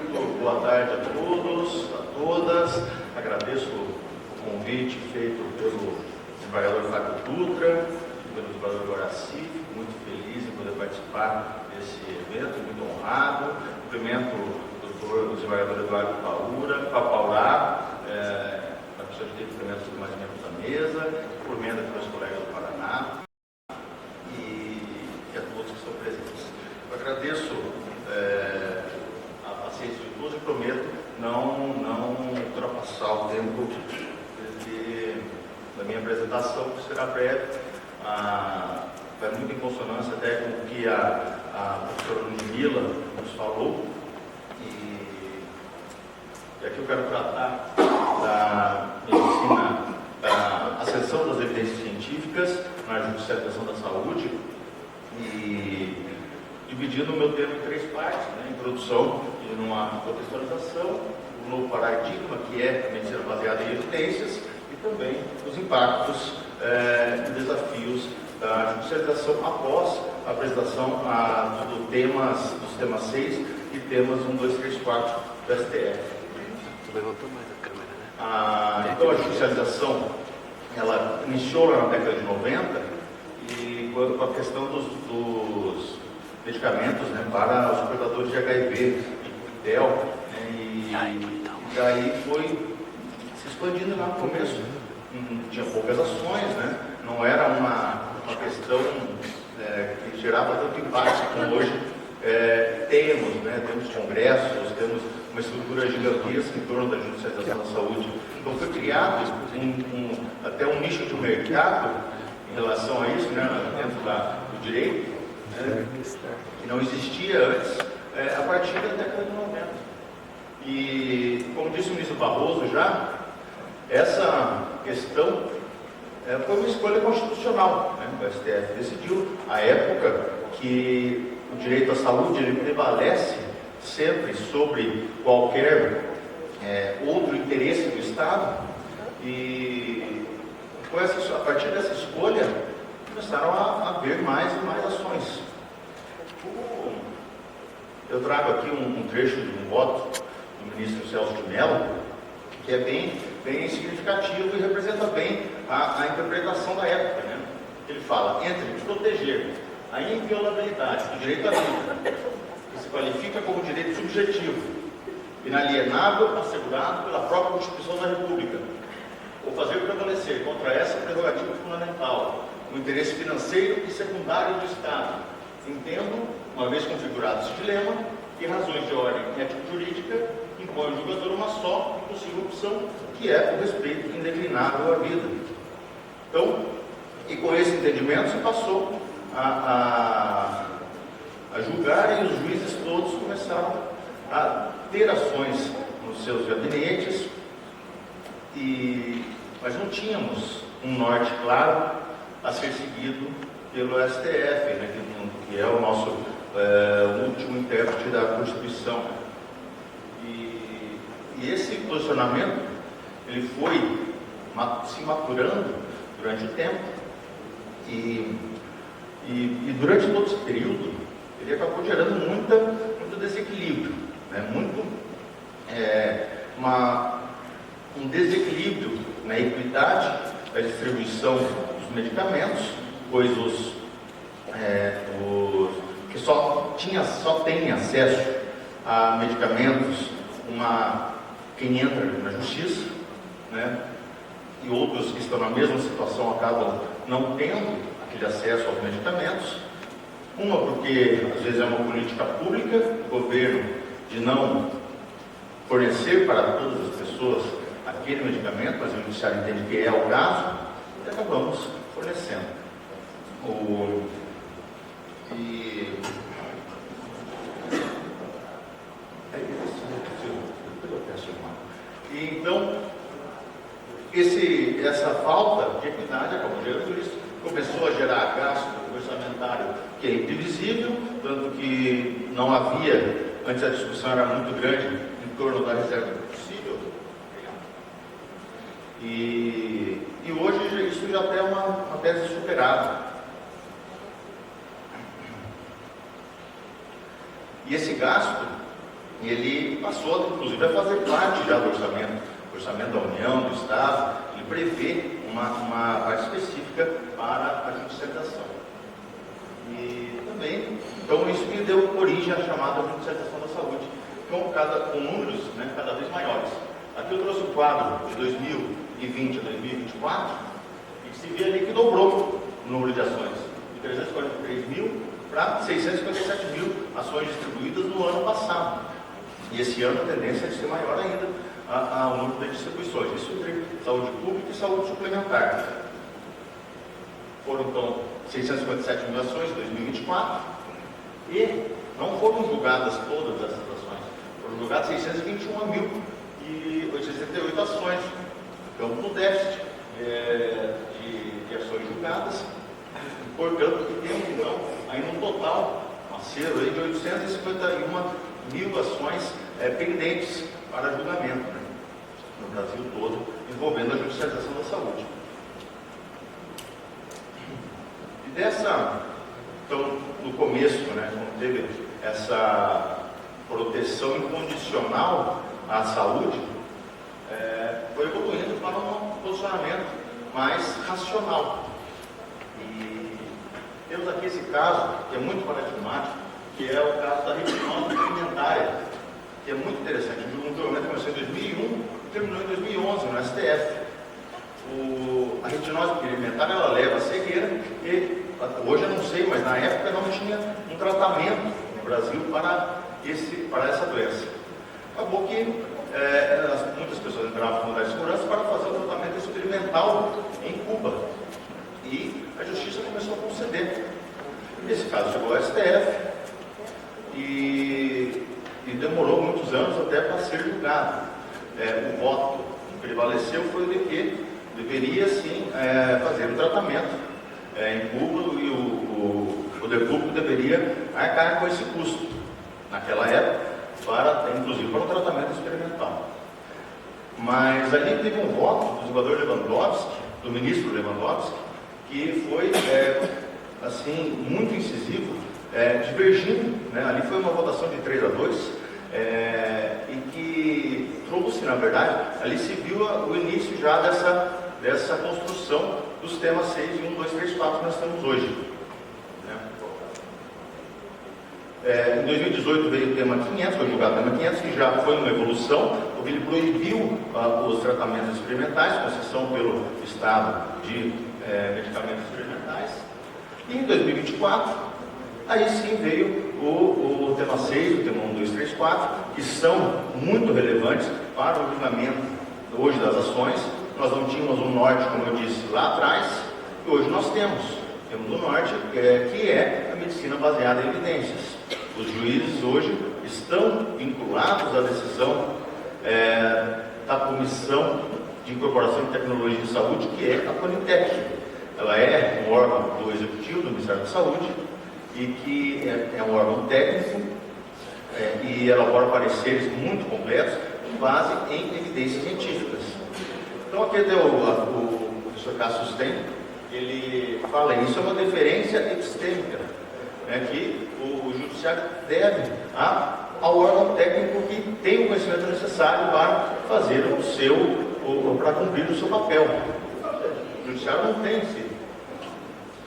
Muito boa tarde a todos, a todas. Agradeço o convite feito pelo desembargador Fábio Dutra e pelo desembargador Horaci. Fico muito feliz em poder participar desse evento, muito honrado. Cumprimento o desembargador Eduardo Paulá, a pessoa que tem cumprimentos dos demais membros da mesa, cumprimento aqui meus colegas do Paraná e a todos que estão presentes. Eu agradeço a paciência de todos e prometo não ultrapassar o tempo da minha apresentação, que será breve. Vai muito em consonância até com o que a professora Ludmila nos falou. E aqui eu quero tratar da medicina, da acessão das evidências científicas na judicialização da saúde, e dividindo o meu tema em três partes, né? Introdução e numa contextualização, o novo paradigma, que é a medicina baseada em evidências, e também os impactos e desafios da judicialização após a apresentação dos temas 6 e temas 1, 2, 3, 4 do STF. Levantou mais a câmera, né? Então a judicialização, ela iniciou lá na década de 90, e com a questão dos medicamentos, né, para os portadores de HIV e TEL, né, e daí foi se expandindo lá no começo. Tinha poucas ações, né, não era uma questão que gerava tanto impacto como hoje temos, né, temos congressos, temos uma estrutura gigantesca em torno da judicialização da saúde. Então foi criado até um nicho de mercado em relação a isso, né, dentro do direito, né, que não existia antes, a partir da década de 90. E, como disse o ministro Barroso já, essa questão foi uma escolha constitucional, né? O STF decidiu, à época, que o direito à saúde ele prevalece sempre sobre qualquer outro interesse do Estado, e a partir dessa escolha começaram a haver mais e mais ações. Eu trago aqui um trecho de um voto do ministro Celso de Mello, que é bem significativo e representa bem a interpretação da época, né? Ele fala: entre proteger a inviolabilidade do direito à vida, que se qualifica como direito subjetivo, inalienável, assegurado pela própria Constituição da República, ou fazer prevalecer contra essa prerrogativa fundamental o interesse financeiro e secundário do Estado, entendo, uma vez configurado esse dilema, que razões de ordem ético-jurídica impõem ao julgador uma só e possível opção, que é o respeito indeclinável à vida. Então, e com esse entendimento se passou a julgar, e os juízes todos começaram a ter ações nos seus gabinetes, mas não tínhamos um norte claro a ser seguido pelo STF, né, que é o nosso último intérprete da Constituição. E esse posicionamento ele foi se maturando durante o tempo, e durante todo esse período ele acabou gerando muito desequilíbrio, né? Um desequilíbrio na equidade da distribuição dos medicamentos, pois os que só têm acesso a medicamentos quem entra na justiça, né? E outros que estão na mesma situação acabam não tendo aquele acesso aos medicamentos. Uma porque às vezes é uma política pública do governo de não fornecer para todas as pessoas aquele medicamento, mas o judiciário entende que é o caso, e acabamos fornecendo. Então, essa falta de equidade acabou gerando isso, começou a gerar gasto orçamentário que é imprevisível, tanto que não havia, antes a discussão era muito grande em torno da reserva possível, e hoje isso já é uma tese superada. E esse gasto E ele passou, inclusive, a fazer parte já do orçamento da União, do Estado, e prevê uma parte específica para a judicialização. E também, então isso me deu origem à chamada judicialização da saúde, com números, né, cada vez maiores. Aqui eu trouxe o quadro de 2020 a 2024, e se vê ali que dobrou o número de ações, de 343 mil para 657 mil ações distribuídas no ano passado. E esse ano a tendência é de ser maior ainda o número de distribuições, isso entre saúde pública e saúde suplementar. Foram então 657 mil ações em 2024 e não foram julgadas todas essas ações, foram julgadas 621.068 ações, então no déficit de ações julgadas, portanto que temos então aí um total, um acervo aí de 851 mil ações pendentes para julgamento, né, no Brasil todo, envolvendo a judicialização da saúde. E então, no começo, né, quando teve essa proteção incondicional à saúde, foi evoluindo para um posicionamento mais racional. E temos aqui esse caso, que é muito paradigmático, que é o caso da hipnose suplementar, que é muito interessante. O julgamento começou em 2001 e terminou em 2011 no STF. A retinose pigmentar, ela leva a cegueira e hoje eu não sei, mas na época não tinha um tratamento no Brasil para essa doença. Acabou que muitas pessoas entravam no de segurança para fazer o tratamento experimental em Cuba e a justiça começou a conceder. Esse caso chegou ao STF e demorou muitos anos até para ser julgado. O voto que prevaleceu foi o de que deveria sim fazer o tratamento em Cuba e o poder público deveria arcar com esse custo naquela época, inclusive para o tratamento experimental. Mas ali teve um voto do jogador Lewandowski, do ministro Lewandowski, que foi assim, muito incisivo, divergindo, né? Ali foi uma votação de 3-2, e que trouxe, na verdade, ali se viu o início já dessa construção dos temas 6 e 1, 2, 3, 4 que nós temos hoje. Em 2018 veio o tema 500, foi julgado o tema 500, que já foi uma evolução, porque ele proibiu os tratamentos experimentais, concessão pelo Estado de medicamentos experimentais. E em 2024, aí sim veio o tema 6, o tema 1, 2, 3, 4, que são muito relevantes para o julgamento hoje das ações. Nós não tínhamos um norte, como eu disse, lá atrás, e hoje nós temos o norte, que é a medicina baseada em evidências. Os juízes hoje estão vinculados à decisão da Comissão de Incorporação de Tecnologia de Saúde, que é a Conitec. Ela é um órgão do Executivo, do Ministério da Saúde, e que é um órgão técnico, e elabora pareceres muito completos, com base em evidências científicas. Então, aqui o professor Cassius Tem, ele fala, isso é uma deferência epistêmica, que o judiciário deve ao órgão técnico que tem o conhecimento necessário para fazer para cumprir o seu papel. O judiciário não tem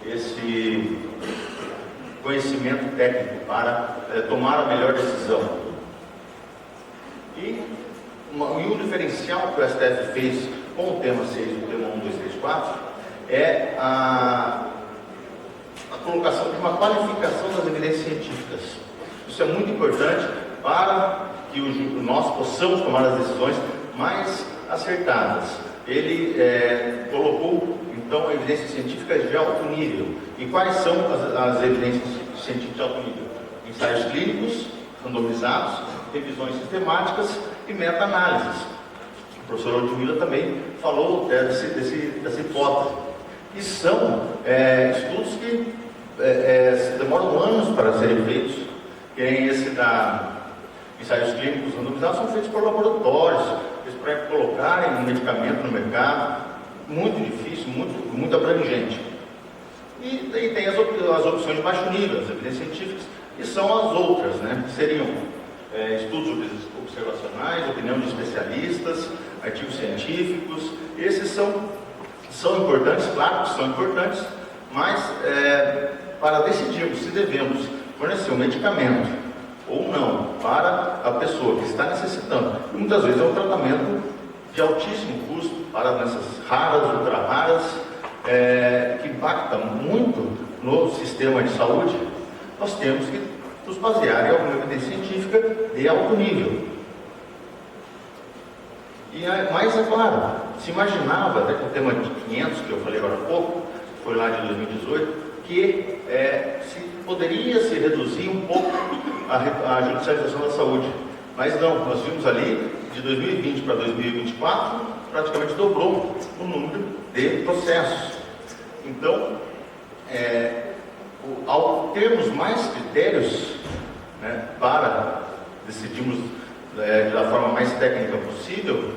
esse conhecimento técnico para tomar a melhor decisão. E o diferencial que o STF fez com o tema 6 e o tema 1, 2, 3, 4 é a colocação de uma qualificação das evidências científicas. Isso é muito importante para que nós possamos tomar as decisões mais acertadas. Ele colocou, então, evidências científicas de alto nível. E quais são as evidências científicas de alto nível? Ensaios clínicos, randomizados, revisões sistemáticas e meta-análises. O professor Odmila também falou dessa hipótese. E são estudos que demoram anos para serem feitos. Que nem esse da ensaios clínicos randomizados são feitos por laboratórios, para colocarem um medicamento no mercado, muito difícil, muito abrangente. E tem as opções de baixo nível, as evidências científicas, e são as outras, que seriam estudos observacionais, opinião de especialistas, artigos científicos. Esses são importantes, claro que são importantes, mas para decidirmos se devemos fornecer um medicamento ou não para a pessoa que está necessitando, e muitas vezes é um tratamento de altíssimo custo para doenças raras, ultra raras, que impactam muito no sistema de saúde, nós temos que nos basear em alguma evidência científica de alto nível. Mas é claro, se imaginava, até com o tema de 500 que eu falei agora há pouco, foi lá de 2018, que poderia se reduzir um pouco a judicialização da saúde. Mas não, nós vimos ali, de 2020 para 2024, praticamente dobrou o número de processos. Então, ao termos mais critérios, né, para decidirmos da forma mais técnica possível,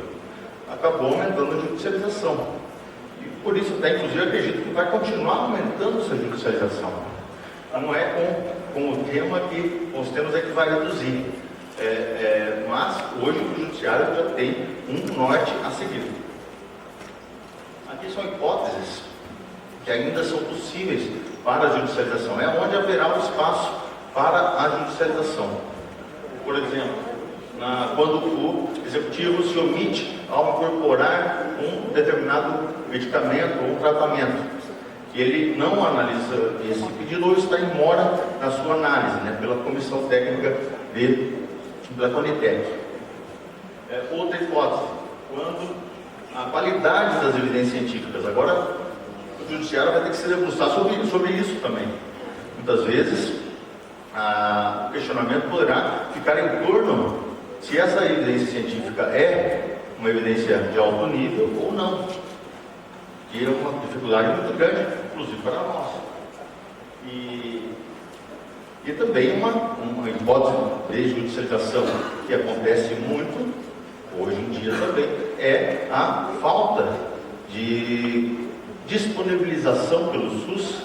acabou aumentando a judicialização. E por isso, até inclusive, acredito que vai continuar aumentando essa judicialização. Não é com o tema com os temas que vai reduzir. Mas hoje o judiciário já tem um norte a seguir. Aqui são hipóteses que ainda são possíveis para a judicialização. É onde haverá um espaço para a judicialização. Por exemplo, quando o executivo se omite ao incorporar um determinado medicamento ou um tratamento, ele não analisa esse pedido ou está em mora na sua análise, né, pela Comissão Técnica da Conitec. Outra hipótese, quando a qualidade das evidências científicas. Agora, o judiciário vai ter que se debruçar sobre isso também. Muitas vezes, o questionamento poderá ficar em torno se essa evidência científica é uma evidência de alto nível ou não. Que é uma dificuldade muito grande, inclusive para nós. E também uma hipótese de judicialização que acontece muito, hoje em dia também, é a falta de disponibilização pelo SUS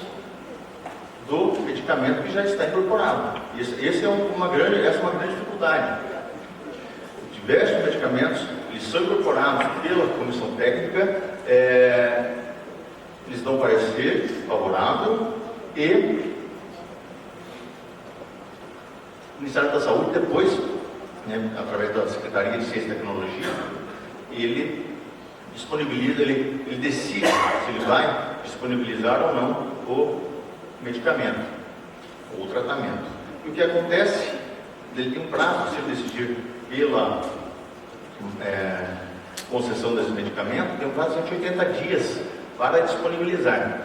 do medicamento que já está incorporado. Essa é uma grande dificuldade. Diversos medicamentos, eles são incorporados pela comissão técnica, eles dão parecer favorável e o Ministério da Saúde depois, né, através da Secretaria de Ciência e Tecnologia, ele disponibiliza, ele decide se ele vai disponibilizar ou não o medicamento ou o tratamento. E o que acontece, ele tem um prazo, se ele decidir pela concessão desse medicamento, tem um prazo de 180 dias para disponibilizar.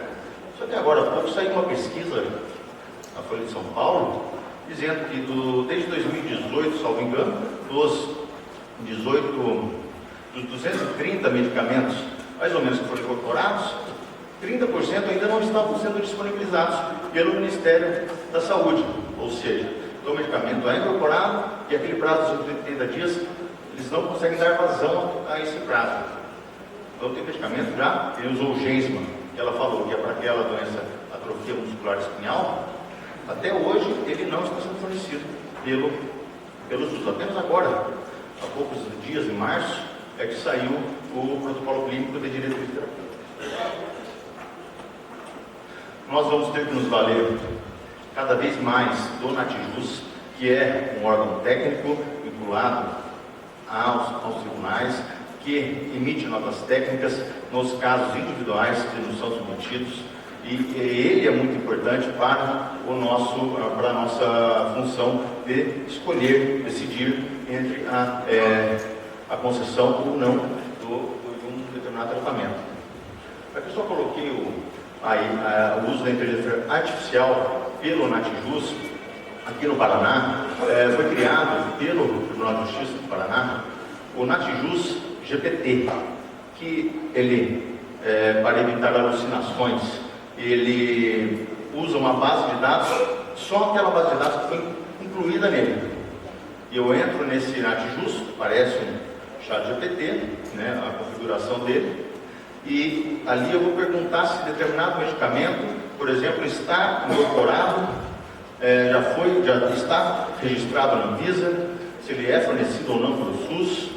Só que agora há pouco saiu uma pesquisa na Folha de São Paulo, dizendo que desde 2018, salvo engano, dos 230 medicamentos, mais ou menos, que foram incorporados, 30% ainda não estavam sendo disponibilizados pelo Ministério da Saúde. Ou seja, o medicamento é incorporado e aquele prazo de 180 dias, eles não conseguem dar vazão a esse prazo. Então tem medicamento já, ele usou o Gensma, que ela falou que é para aquela doença atrofia muscular espinhal, até hoje ele não está sendo fornecido pelo SUS. Apenas agora, há poucos dias, em março, é que saiu o protocolo clínico de diretriz terapêutica. Nós vamos ter que nos valer cada vez mais do Natijus, que é um órgão técnico vinculado aos tribunais, que emite notas técnicas nos casos individuais que nos são submetidos, e ele é muito importante para a nossa função de escolher, decidir entre a concessão ou não de um determinado tratamento. Aqui eu só coloquei o uso da inteligência artificial pelo Natijus, aqui no Paraná. Foi criado pelo Tribunal de Justiça do Paraná o Natijus GPT, que ele, para evitar alucinações, ele usa uma base de dados, só aquela base de dados que foi incluída nele. Eu entro nesse Natijus, parece um chat GPT, né, a configuração dele, e ali eu vou perguntar se determinado medicamento, por exemplo, está incorporado, já está registrado na Anvisa, se ele é fornecido ou não pelo SUS,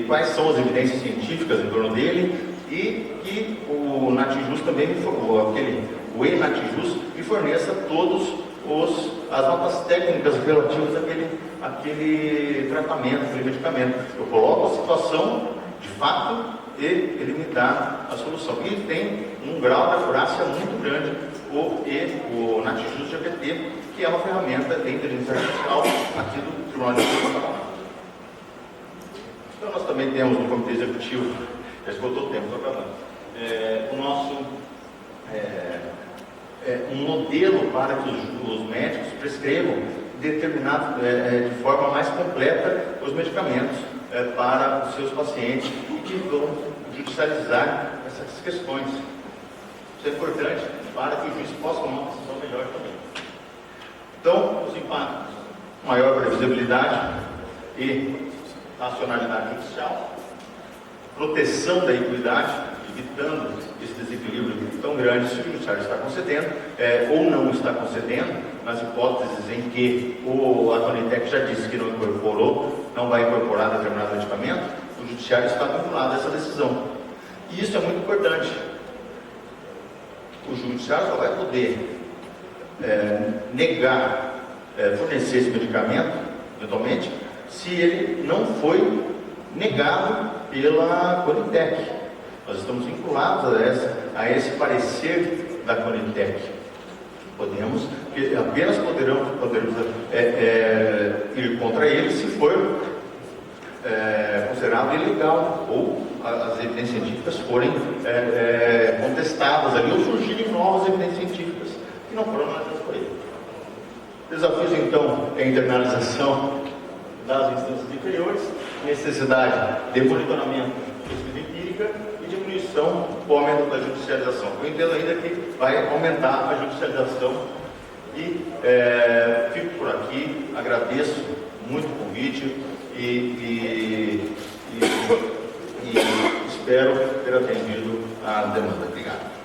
quais são as evidências científicas em torno dele, e que o Natijus também, o e-Natijus, me forneça todas as notas técnicas relativas àquele tratamento, àquele medicamento. Eu coloco a situação de fato e ele me dá a solução. E tem um grau de acurácia muito grande o Natijus GPT, que é uma ferramenta de inteligência artificial aqui do Tribunal de Justiça. Então nós também temos no Comitê Executivo, já esgotou o tempo, estou acabando, o nosso um modelo para que os médicos prescrevam de forma mais completa os medicamentos para os seus pacientes e que vão judicializar essas questões. Isso é importante para que o juiz possa tomar uma decisão melhor também. Então, os impactos: maior previsibilidade e racionalidade judicial, proteção da equidade, evitando esse desequilíbrio tão grande se o judiciário está concedendo ou não está concedendo, nas hipóteses em que a Conitec já disse que não incorporou, não vai incorporar determinado medicamento, o judiciário está vinculado a essa decisão. E isso é muito importante. O judiciário só vai poder negar, fornecer esse medicamento, eventualmente, se ele não foi negado pela Conitec. Nós estamos vinculados a esse parecer da Conitec. Apenas poderemos ir contra ele se for considerado ilegal ou as evidências científicas forem contestadas ali ou surgirem novas evidências científicas que não foram analisadas por ele. Desafios, então, é a internalização das instâncias inferiores, necessidade de monitoramento de pesquisa empírica e diminuição com o aumento da judicialização. Eu entendo ainda que vai aumentar a judicialização e fico por aqui, agradeço muito o convite e espero ter atendido a demanda. Obrigado.